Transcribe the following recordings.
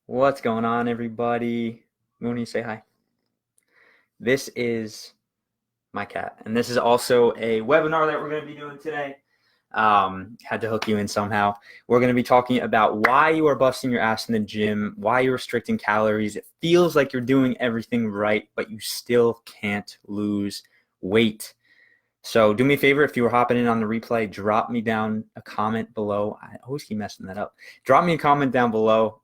What's going on, everybody? Mooney, say hi. This is my cat, and this is also a webinar that we're going to be doing today. Had to hook you in somehow. We're going to be talking about why you are busting your ass in the gym, why you're restricting calories. It feels like you're doing everything right, but you still can't lose weight. So do me a favor, if you were hopping in on the replay, drop me down a comment below. I always keep messing that up. Drop me a comment down below.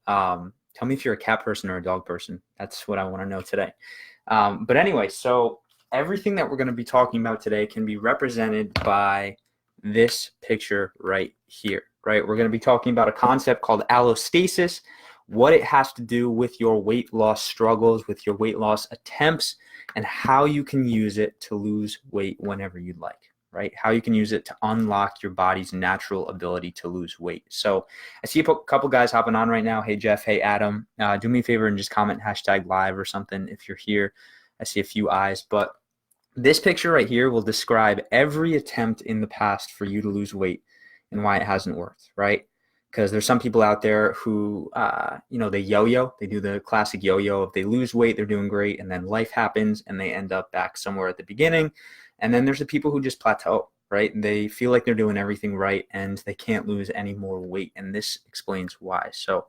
Tell me if you're a cat person or a dog person. That's what I want to know today. But anyway, so everything that we're going to be talking about today can be represented by this picture right here, right? We're going to be talking about a concept called allostasis, what it has to do with your weight loss struggles, with your weight loss attempts, and how you can use it to lose weight whenever you'd like, right? How you can use it to unlock your body's natural ability to lose weight. So I see a couple guys hopping on right now. Hey, Jeff. Hey, Adam. Do me a favor and just comment #live or something if you're here. I see a few eyes, but this picture right here will describe every attempt in the past for you to lose weight and why it hasn't worked, right? Because there's some people out there who, they yo-yo. They do the classic yo-yo. If they lose weight, they're doing great, and then life happens, and they end up back somewhere at the beginning. And then there's the people who just plateau, right? And they feel like they're doing everything right, and they can't lose any more weight, and this explains why. So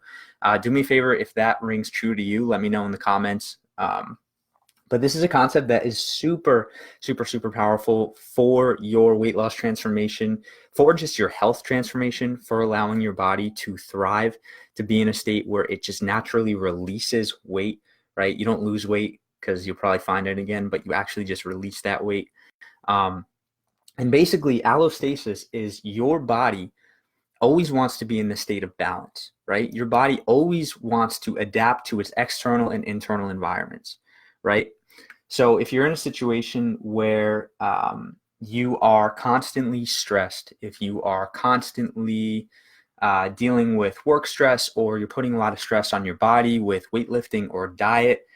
do me a favor, if that rings true to you, let me know in the comments. But this is a concept that is super, super, super powerful for your weight loss transformation, for just your health transformation, for allowing your body to thrive, to be in a state where it just naturally releases weight, right? You don't lose weight because you'll probably find it again, but you actually just release that weight. And basically, allostasis is your body always wants to be in the state of balance, right? Your body always wants to adapt to its external and internal environments, right? So if you're in a situation where you are constantly stressed, if you are constantly dealing with work stress, or you're putting a lot of stress on your body with weightlifting or diet,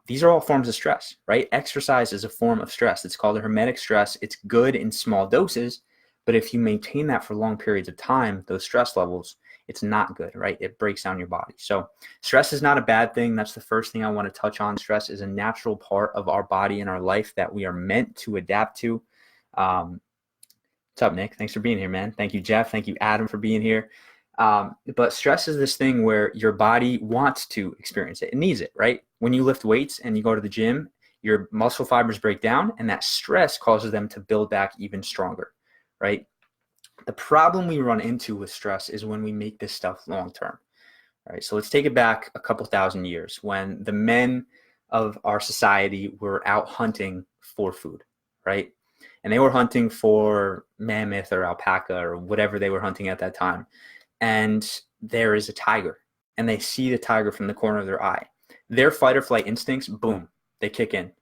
these are all forms of stress, right? Exercise is a form of stress. It's called a hormetic stress. It's good in small doses, but if you maintain that for long periods of time, those stress levels, it's not good, right? It breaks down your body. So stress is not a bad thing. That's the first thing I want to touch on. Stress is a natural part of our body and our life that we are meant to adapt to. What's up, Nick? Thanks for being here, man. Thank you, Jeff. Thank you, Adam, for being here. But stress is this thing where your body wants to experience it. It needs it, right? When you lift weights and you go to the gym, your muscle fibers break down, and that stress causes them to build back even stronger, right? The problem we run into with stress is when we make this stuff long-term. All right, so let's take it back a couple thousand years when the men of our society were out hunting for food, right? And they were hunting for mammoth or alpaca or whatever they were hunting at that time. And there is a tiger, and they see the tiger from the corner of their eye. Their fight or flight instincts, boom, they kick in.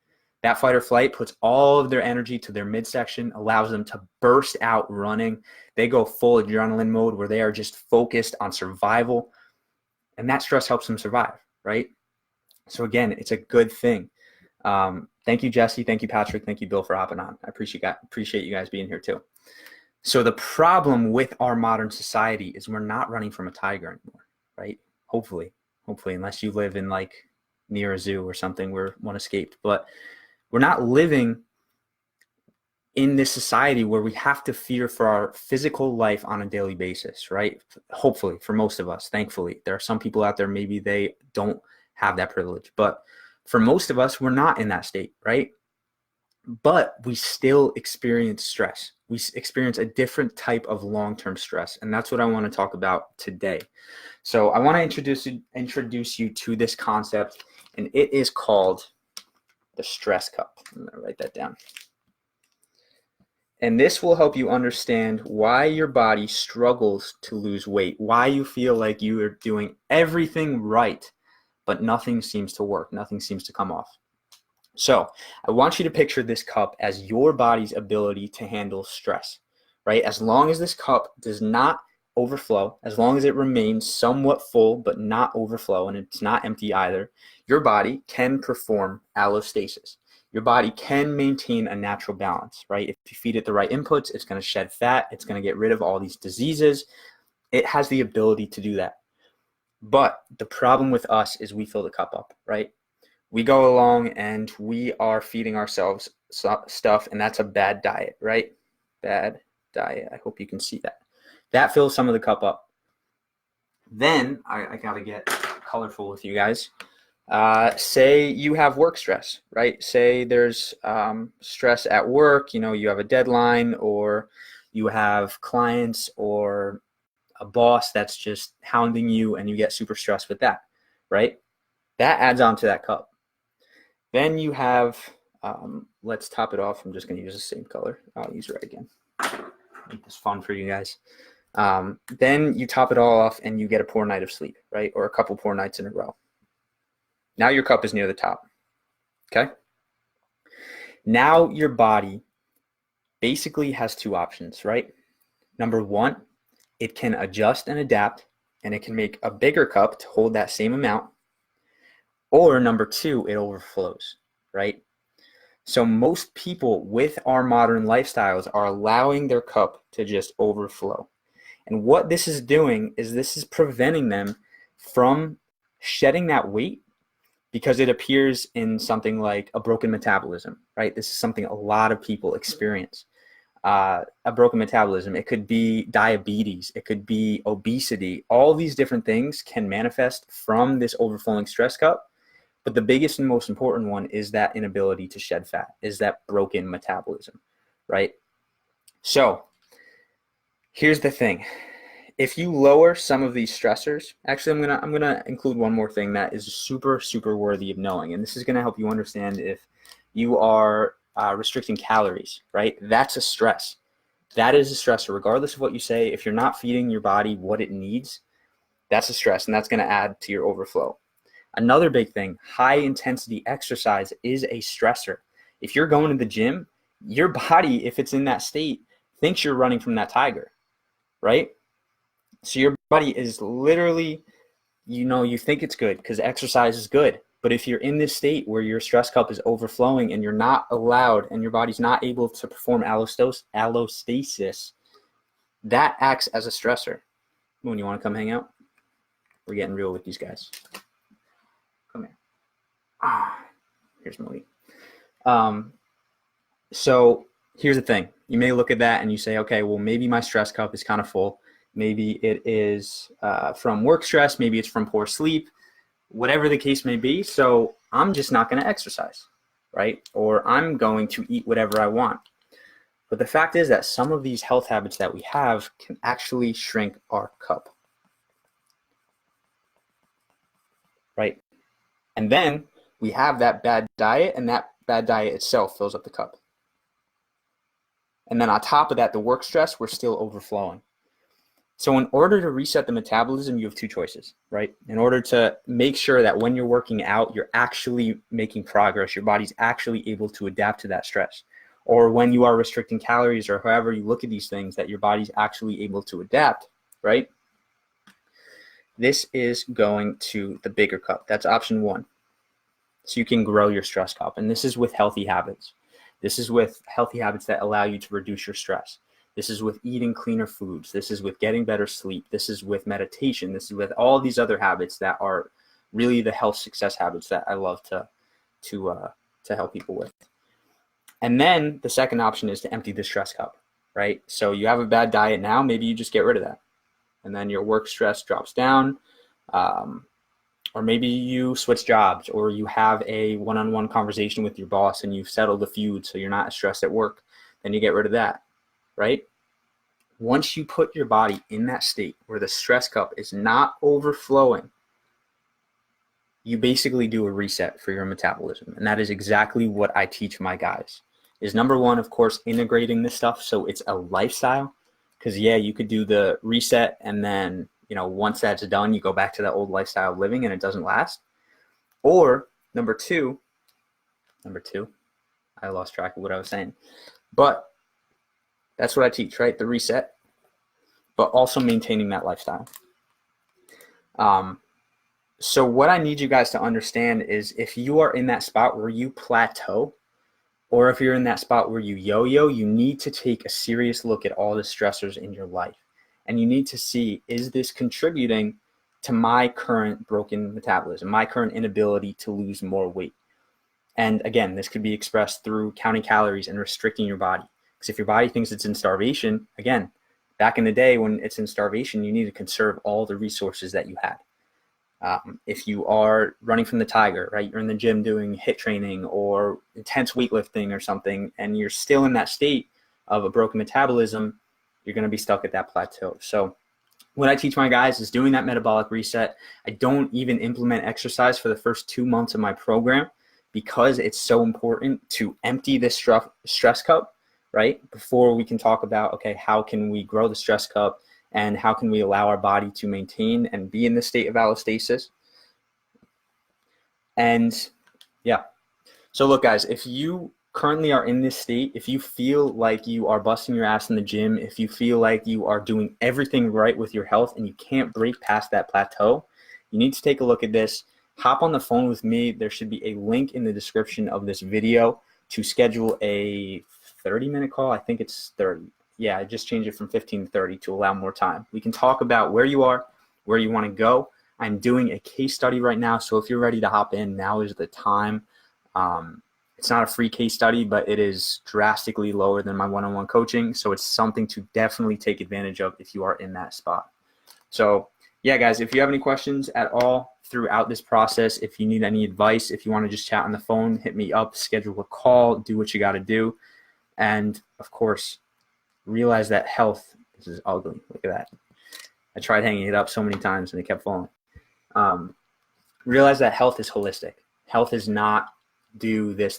That fight or flight puts all of their energy to their midsection, allows them to burst out running. They go full adrenaline mode where they are just focused on survival. And that stress helps them survive, right? So again, it's a good thing. Thank you, Jesse. Thank you, Patrick. Thank you, Bill, for hopping on. I appreciate you guys being here too. So the problem with our modern society is we're not running from a tiger anymore, right? Hopefully, unless you live in like near a zoo or something where one escaped. But we're not living in this society where we have to fear for our physical life on a daily basis, right? Hopefully, for most of us, thankfully. There are some people out there, maybe they don't have that privilege. But for most of us, we're not in that state, right? But we still experience stress. We experience a different type of long-term stress, and that's what I want to talk about today. So I want to introduce you to this concept, and it is called the stress cup. I'm going to write that down. And this will help you understand why your body struggles to lose weight, why you feel like you are doing everything right, but nothing seems to work, nothing seems to come off. So I want you to picture this cup as your body's ability to handle stress, right? As long as this cup does not overflow, as long as it remains somewhat full but not overflow, and it's not empty either, your body can perform allostasis. Your body can maintain a natural balance, right? If you feed it the right inputs, it's going to shed fat. It's going to get rid of all these diseases. It has the ability to do that. But the problem with us is we fill the cup up, right? We go along and we are feeding ourselves stuff, and that's a bad diet, right? Bad diet. I hope you can see that. That fills some of the cup up. Then I got to get colorful with you guys. Say you have work stress, right? Say there's stress at work, you have a deadline, or you have clients or a boss that's just hounding you and you get super stressed with that, right? That adds on to that cup. Then you have, let's top it off. I'm just going to use the same color. I'll use red again. Make this fun for you guys. Then you top it all off and you get a poor night of sleep, right? Or a couple poor nights in a row. Now your cup is near the top, okay? Now your body basically has two options, right? Number one, it can adjust and adapt, and it can make a bigger cup to hold that same amount. Or number two, it overflows, right? So most people with our modern lifestyles are allowing their cup to just overflow. And what this is doing is this is preventing them from shedding that weight, because it appears in something like a broken metabolism, right? This is something a lot of people experience. A broken metabolism. It could be diabetes. It could be obesity. All these different things can manifest from this overflowing stress cup. But the biggest and most important one is that inability to shed fat, is that broken metabolism, right? So here's the thing. If you lower some of these stressors, actually, I'm gonna include one more thing that is super, super worthy of knowing, and this is gonna help you understand if you are restricting calories, right? That's a stress. That is a stressor, regardless of what you say. If you're not feeding your body what it needs, that's a stress, and that's gonna add to your overflow. Another big thing, high intensity exercise is a stressor. If you're going to the gym, your body, if it's in that state, thinks you're running from that tiger, right? So your body is literally, you think it's good because exercise is good. But if you're in this state where your stress cup is overflowing and you're not allowed and your body's not able to perform allostasis, that acts as a stressor. When you want to come hang out? We're getting real with these guys. Come here. Here's Malie. So here's the thing. You may look at that and you say, okay, well, maybe my stress cup is kind of full. Maybe it is from work stress. Maybe it's from poor sleep, whatever the case may be. So I'm just not going to exercise, right? Or I'm going to eat whatever I want. But the fact is that some of these health habits that we have can actually shrink our cup, right? And then we have that bad diet, and that bad diet itself fills up the cup. And then on top of that, the work stress, we're still overflowing. So in order to reset the metabolism, you have two choices, right? In order to make sure that when you're working out, you're actually making progress, your body's actually able to adapt to that stress. Or when you are restricting calories, or however you look at these things, that your body's actually able to adapt, right? This is going to the bigger cup. That's option one. So you can grow your stress cup. And this is with healthy habits. This is with healthy habits that allow you to reduce your stress. This is with eating cleaner foods. This is with getting better sleep. This is with meditation. This is with all these other habits that are really the health success habits that I love to help people with. And then the second option is to empty the stress cup, right? So you have a bad diet now, maybe you just get rid of that. And then your work stress drops down. Or maybe you switch jobs, or you have a one-on-one conversation with your boss and you've settled the feud so you're not as stressed at work. Then you get rid of that, right? Once you put your body in that state where the stress cup is not overflowing, you basically do a reset for your metabolism. And that is exactly what I teach my guys. Is number one, of course, integrating this stuff so it's a lifestyle. Because, yeah, you could do the reset and then, once that's done, you go back to that old lifestyle of living and it doesn't last. Or number two, I lost track of what I was saying. But that's what I teach, right? The reset, but also maintaining that lifestyle. So what I need you guys to understand is if you are in that spot where you plateau, or if you're in that spot where you yo-yo, you need to take a serious look at all the stressors in your life. And you need to see, is this contributing to my current broken metabolism, my current inability to lose more weight. And again, this could be expressed through counting calories and restricting your body. Because if your body thinks it's in starvation, again, back in the day when it's in starvation, you need to conserve all the resources that you had. If you are running from the tiger, right, you're in the gym doing HIIT training or intense weightlifting or something, and you're still in that state of a broken metabolism, you're going to be stuck at that plateau. So what I teach my guys is doing that metabolic reset. I don't even implement exercise for the first 2 months of my program because it's so important to empty this stress cup, right, before we can talk about, okay, how can we grow the stress cup and how can we allow our body to maintain and be in the state of allostasis. And yeah, so look, guys, if you currently are in this state, if you feel like you are busting your ass in the gym, if you feel like you are doing everything right with your health and you can't break past that plateau, you need to take a look at this. Hop on the phone with me. There should be a link in the description of this video to schedule a 30-minute call. I think it's 30. Yeah, I just changed it from 15 to 30 to allow more time. We can talk about where you are, where you want to go. I'm doing a case study right now, so if you're ready to hop in, now is the time. It's not a free case study, but it is drastically lower than my one-on-one coaching, so it's something to definitely take advantage of if you are in that spot. So yeah, guys, if you have any questions at all throughout this process, if you need any advice, if you want to just chat on the phone, hit me up, schedule a call, do what you got to do. And of course, realize that health, this is ugly, look at that. I tried hanging it up so many times and it kept falling. Realize that health is holistic. Health is not do this,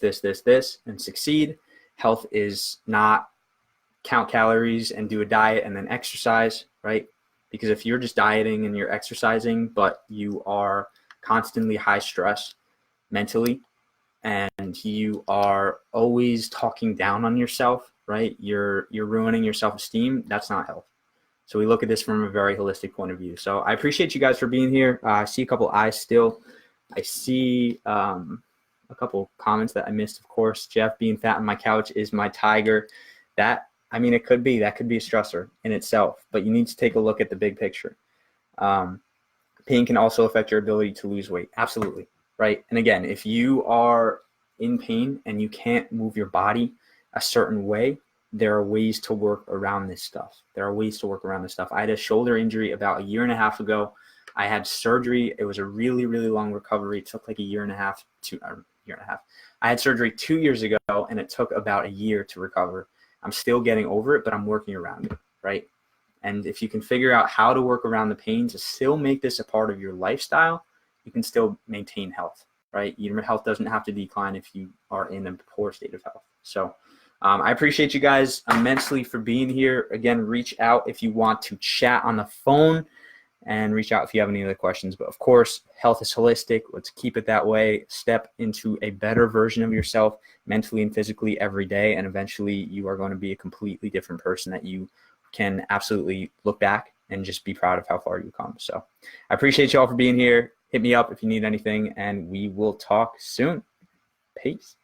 and succeed. Health is not count calories and do a diet and then exercise, right? Because if you're just dieting and you're exercising, but you are constantly high stress mentally, and you are always talking down on yourself, right? You're ruining your self-esteem. That's not health. So we look at this from a very holistic point of view. So I appreciate you guys for being here. I see a couple eyes still. I see a couple comments that I missed, of course. Jeff, being fat on my couch is my tiger. That, I mean, that could be a stressor in itself, but you need to take a look at the big picture. Pain can also affect your ability to lose weight. Absolutely. Right. And again, if you are in pain and you can't move your body a certain way, there are ways to work around this stuff. I had a shoulder injury about 1.5 years ago. I had surgery. It was a really, really long recovery. It took like 1.5 years. I had surgery 2 years ago and it took about 1 year to recover. I'm still getting over it, but I'm working around it, right? And if you can figure out how to work around the pain to still make this a part of your lifestyle, you can still maintain health, right? Your health doesn't have to decline if you are in a poor state of health. So I appreciate you guys immensely for being here. Again, reach out if you want to chat on the phone and reach out if you have any other questions. But of course, health is holistic. Let's keep it that way. Step into a better version of yourself mentally and physically every day. And eventually you are going to be a completely different person that you can absolutely look back and just be proud of how far you've come. So I appreciate you all for being here. Hit me up if you need anything and we will talk soon. Peace.